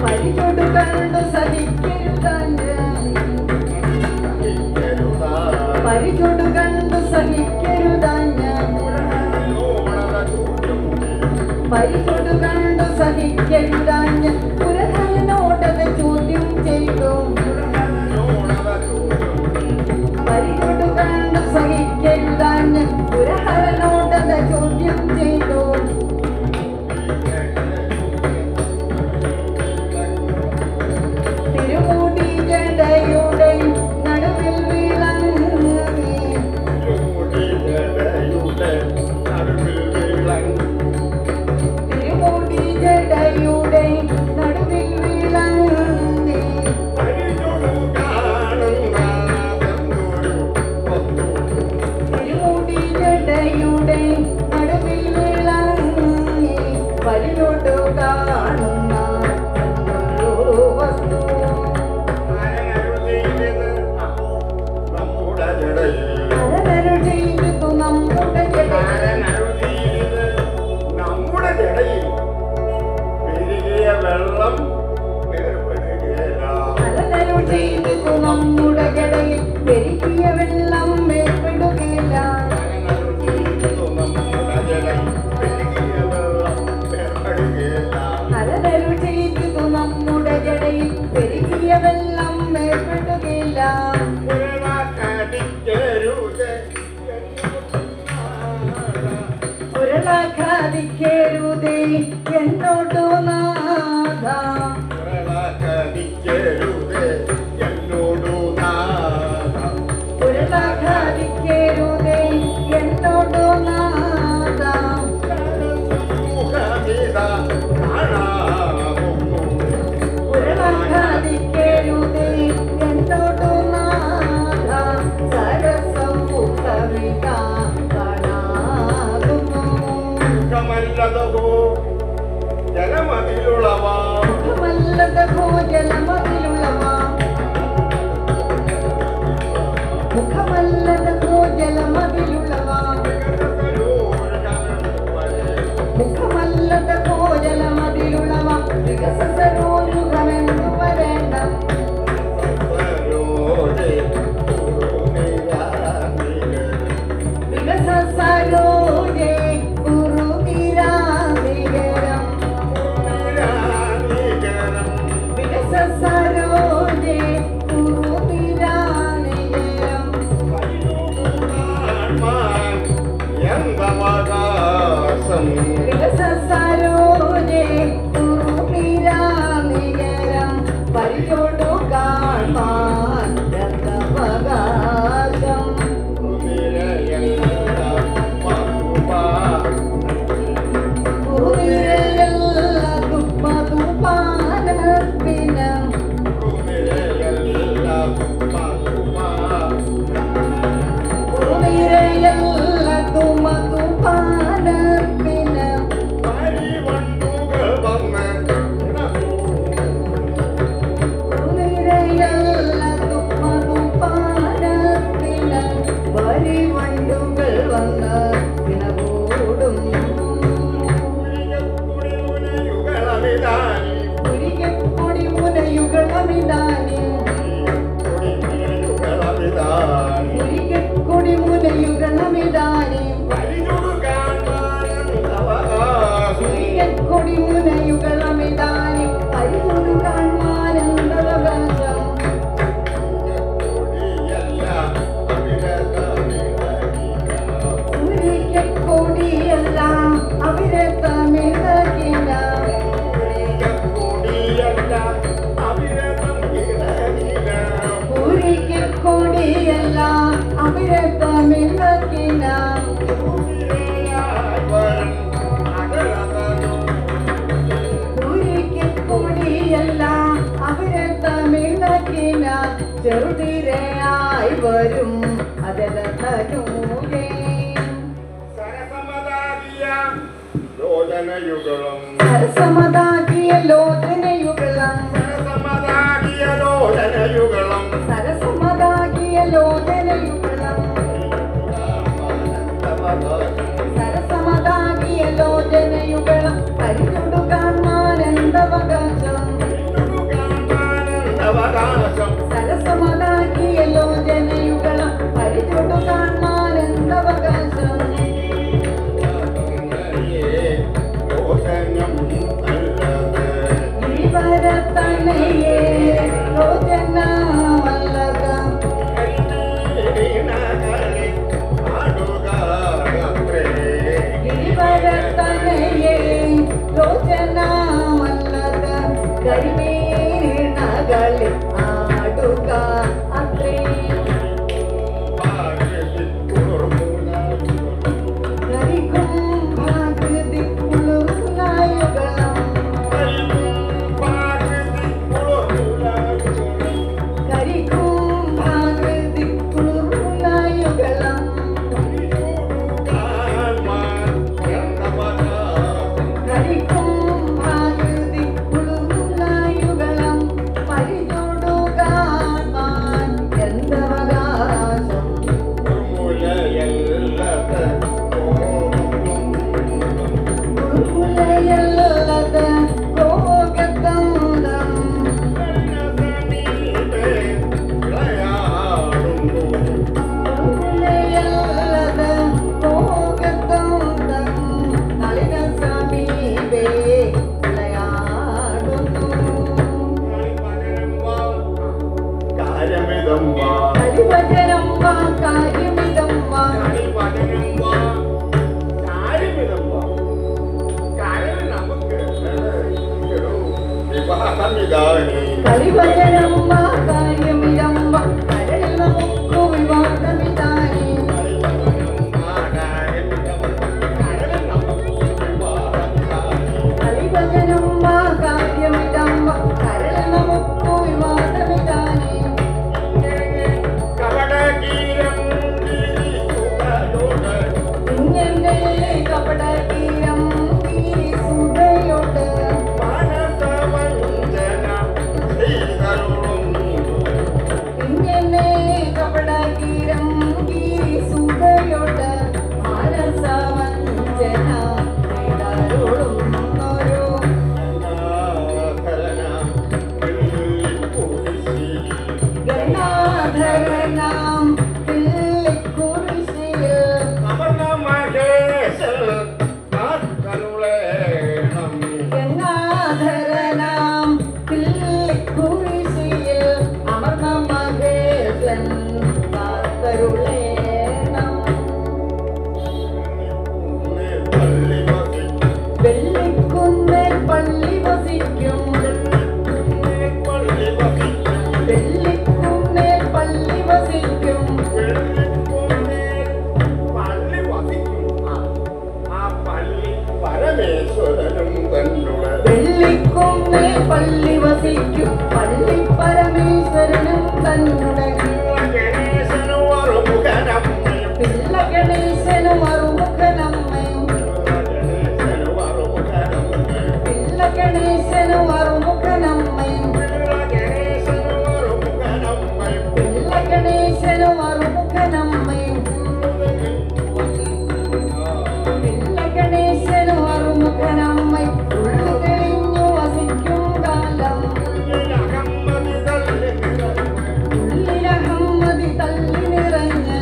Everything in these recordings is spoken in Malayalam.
പരിചൊടു കണ്ടു സഹിക്കരുതാഞ്ഞ് പരിചൊടു കണ്ടു സഹിക്കരുതാഞ്ഞ് പരിചൊടു കണ്ടു സഹിക്കരുതാഞ്ഞ് പുരഹരനോടത് ചോദ്യം ചെയ്തു പരിചൊടു കണ്ടു സഹിക്കരുതാഞ്ഞ് പുരഹരനോടത് ചോദ്യം ചെയ്തു തിരുമുടി ജടയുടെ നടുവിൽ വിളങ്ങി തിരുമുടി ജടയുടെ നടുവിൽ വിളങ്ങി തിരുമുടി ജടയുടെ നടുവിൽ വിളങ്ങി പരിചൊടു കാണുന്ന ഒരു വസ്തു അരനരുൾ ചെയ്തു നമ്മുടെ ജടയിൽ നമ്മുടെ ജടയിൽ പെരുകിയ വെള്ളം വേർപെടുകയില്ല. അരനരുൾ ചെയ്തു നമ്മുടെ ജടയിൽ പെരുകിയ വെള്ളം വേർപെടുകയില്ല അരനരുൾ ചെയ്തു നമ്മുടെ ജടയിൽ പെരുകിയ വെള്ളം വേർപെടുകയില്ല ഉരുളാക്കാതിക്കരുതേ എന്നോടു നാഥ ഉരുളാക്കാതിക്കരുതേ എന്നോടു നാഥ ഉരുളാക്കാതിക്കരുതേ എന്നോടു നാഥ സരസം കവിത കാണാകുന്നു ജലമതിലുളവാ മുഖമല്ലതോ ജലമതിലുളവ മുഖമല്ലതോ ജലമതിലുളവ മുഖമല്ലതോ ജലമതിലുളവ വികസസരോരുഗമെന്നു വരേണ്ട വികസസരോജേ കുറുനിരാനികരം വികസസരോജേ കുറുനിരാനികരം വികസസരോജേ കുറുനിരാനികരം പരിചൊടു കാണാൻ രഥവകാശം കുറുനിരയല്ലതും മധുപാനത്തിനം കുറുനിരയല്ലതും മധുപാനത്തിനം കുറുനിരയല്ലതും മധുപാനത്തിനം വരിവണ്ടുകൾ വന്ന് പിണകൂടും കുരികക്കൊടി മുനയുകളമിതാനി കുരികക്കൊടി മുനയുകളമിതാനി കുരികക്കൊടി മുനയുകളമിതാനി പരിചൊടു കാണാനെന്തവകാശം കുരികക്കൊടിയല്ല അവിരതമിളകിന കുരികക്കൊടിയല്ല അവിരതമിളകിന കുരികക്കൊടിയല്ല അവിരതമിളകിന ചെറുതിരയായി വരും അതലൂരേ ലോചനയുഗളം സരസമതാകിയ ലോചനയുഗളം സരസമതാകിയ ലോചനയുഗളം സരസമതാകിയ ലോചനയുഗളം പരിചൊടു കാണാനെന്തവകാശം തനയേ ലോചന വല്ലഭ गिरिवरतनये लोचना वल्लभ കരിമീനകളിൽ ആടുക അത്രേ കരിക്കും ഭാഗതി കുളിർനായുകളം കരിക്കും ഭാഗതി കുളിർനായുകളം കരിക്കും ഭാഗതി കുളിർനായുകളം പരിചോടുകാൻ എന്തവകാശം ഉൾമുലയല്ലത് ലോകത്തന്തം ഉൾമുലയല്ലത് ലോകത്തന്തം നളിന സമീപേ വിളയാടുന്നു കളിവചനം വാ കാര്യമിതം വാ കളിവചനം വാ കാര്യമിതം വാ കരളിൽ നമുക്ക് വിവാദമിതായി കളിവചനം വാ കാര്യമിതം വാ കരളിൽ നമുക്ക് വിവാദമിതായി ഇങ്ങനെ കപടതീരം സുധയോട് ഇങ്ങനെ കപടതീരം സുധയോട് മാനസവഞ്ചന ഇടരുളുന്നൊരു ഗണാധരനാം പിള്ളിക്കുരിശിൽ ഗംഗാധരനാം പിള്ളിക്കുരിശിൽ അമർന്ന മഹേശൻ കാത്തരുളേണം വെള്ളിക്കുന്നേൽ പള്ളി വസിക്കും വെള്ളിക്കുന്നേൽ പള്ളി വസിക്കും പരമേശ്വരനും തന്നുടെ വെള്ളിക്കുന്നേൽ പള്ളി വസിക്കും പള്ളി പരമേശ്വരനും തന്നെ പിള്ള ഗണേശനും അറുമുഖനമ്മയും പിള്ള ഗണേശനും അറുമുഖനമ്മയും പിള്ള ഗണേശനും അറുമുഖനമ്മയും പിള്ള ഗണേശനും അറുമുഖനമ്മയും ഉള്ളു തെളിഞ്ഞു വസിക്കും കാലം ഉള്ളിലഹമ്മതി തള്ളി നിറഞ്ഞ്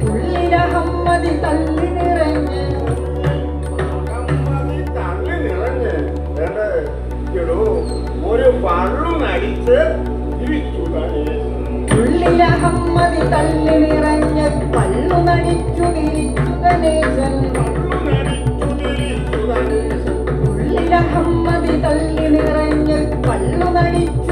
ഉള്ളിലഹമ്മതി തള്ളി നിറഞ്ഞ് ഒരു പള്ളു നടിച്ച് ജീവിച്ചു ഉള്ളിലഹമ്മതി തള്ളി നിറഞ്ഞ് പള്ളു നടിച്ചു തിരിച്ചു ഗണേശൻ ഉള്ളിലഹമ്മതി തള്ളി നിറഞ്ഞ് പള്ളു നടിച്ചു